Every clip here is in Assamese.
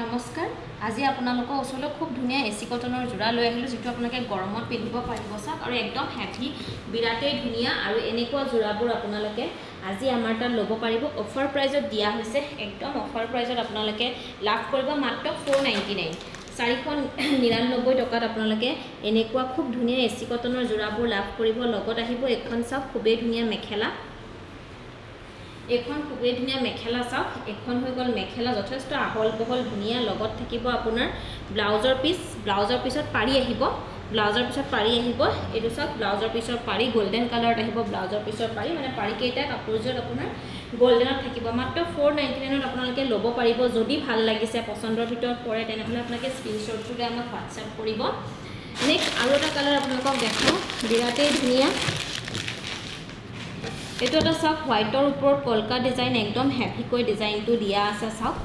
নমস্কাৰ আজি আপোনালোকৰ ওচৰলৈ খুব ধুনীয়া এসি কটনৰ জোৰা লৈ আহিলো যেটো আপোনালোকে গৰমত পিন্ধিব পাৰিব চাওক আৰু একদম হেভি বিৰাটেই ধুনীয়া আৰু এনেকুৱা জোৰাবোৰ আপোনালোকে আজি আমাৰ তাত ল'ব পাৰিব অফাৰ প্ৰাইজত দিয়া হৈছে একদম অফাৰ প্ৰাইজত আপোনালোকে লাভ কৰিব মাত্ৰ 499 499 টকাত আপোনালোকে এনেকুৱা খুব ধুনীয়া এসি কটনৰ জোৰাবোৰ লাভ কৰিব লগত আহিব এখন চাওক খুবেই ধুনীয়া মেখেলা এখন খুবেই ধুনীয়া মেখেলা চাওক এখন হৈ গল মেখেলা যথেষ্ট আহল বহল ধুনীয়া লগত থাকিব আপোনাৰ ব্লাউজৰ পিছত পাৰি আহিব এটো চাওক ব্লাউজৰ পিছত পাৰি গোল্ডেন কালাৰত আহিব ব্লাউজৰ পিছত পাৰি মানে পাৰি কেইটা কাপোৰজোৰ আপোনাৰ গোল্ডেনত থাকিব মাত্ৰ 499 ত আপোনালোকে ল'ব পাৰিব যদি ভাল লাগিছে পছন্দৰ ভিতৰত পৰে তেনেহলে আপোনালোকে স্ক্ৰিনশ্বটটো লৈ আমাক WhatsApp কৰিব নেক্সট আৰু এটা কালাৰ আপোনালোকক দেখাও বিৰাটেই ধুনীয়া এটো এটা চাওক হোয়াইটৰ ওপৰত কলকা ডিজাইন একদম হেভি কৈ ডিজাইনটো দিয়া আছে চাওক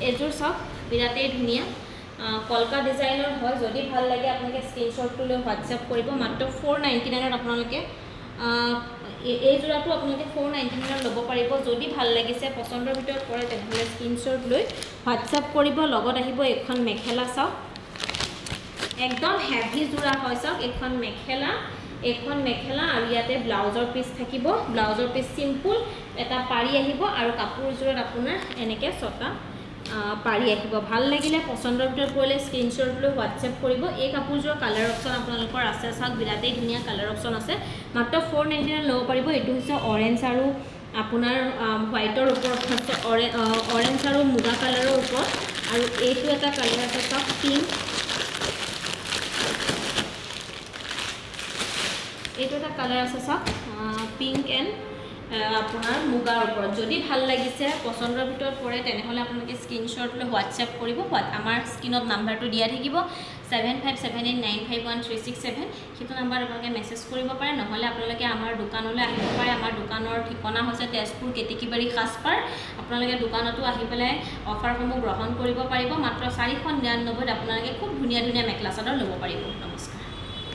এজোৰ চাওক বিৰাটেই ধুনীয়া কলকা ডিজাইনৰ হয় যদি ভাল লাগে আপোনালোকে স্ক্ৰিনশ্বটটো লৈ WhatsApp কৰিব মাত্ৰ 499 ত আপোনালোকে এই জোৰাটো আপোনালোকে 499 ত ল'ব পাৰিব যদি ভাল লাগিছে পছন্দৰ ভিতৰত পৰে তেনেহলে স্ক্ৰিনশ্বট লৈ WhatsApp কৰিব লগত আহিব এখন মেখেলা চাওক একদম হেভি জোৰা হয় চাওক এখন মেখেলা আৰু ইয়াতে ব্লাউজৰ পিস থাকিব ব্লাউজৰ পিস সিম্পল এটা পাৰি আহিব আৰু কাপোৰজোৰত আপোনাৰ এনেকে ছটা পাৰি আহিব ভাল লাগিলে পছন্দৰ ভিতৰত পৰিলে স্ক্ৰিনশ্বট লৈ WhatsApp কৰিব এই কাপোৰজোৰ কালাৰ অপচন আপোনালোকৰ আছে চাওক বিৰাটেই ধুনীয়া কালাৰ অপচন আছে মাত্ৰ 499 ল'ব পাৰিব এটো হৈছে অৰেঞ্জ আৰু আপোনাৰ হোয়াইটৰ ওপৰত আছে অৰেঞ্জ আৰু মুগা কালাৰৰ ওপৰত আৰু এইটো এটা কালাৰ আছে চাওক পিংক এইটো এটা কালাৰ আছে চাওক পিংক এন্ড আপোনাৰ মুগাৰ ওপৰত যদি ভাল লাগিছে পছন্দৰ ভিতৰত পৰে তেনেহলে আপোনালোকে স্ক্ৰিনশ্বট লৈ WhatsApp কৰিব আমাৰ স্ক্ৰিনত নাম্বাৰটো দিয়া থাকিব 7578951367 সেইটো নাম্বাৰ আপোনালোকে মেছেজ কৰিব পাৰে নহলে আপোনালোকে আমাৰ দোকানলৈ আহিব পাৰে আমাৰ দোকানৰ ঠিকনা হৈছে তেজপুৰ কেতিকিবাৰী খাসপাৰ আপোনালোকে দোকানতো আহি পেলাই অফাৰসমূহ গ্ৰহণ কৰিব পাৰিব মাত্ৰ 499 ত আপোনালোকে খুব ধুনীয়া মেখেলা চাদৰ ল'ব পাৰিব নমস্কাৰ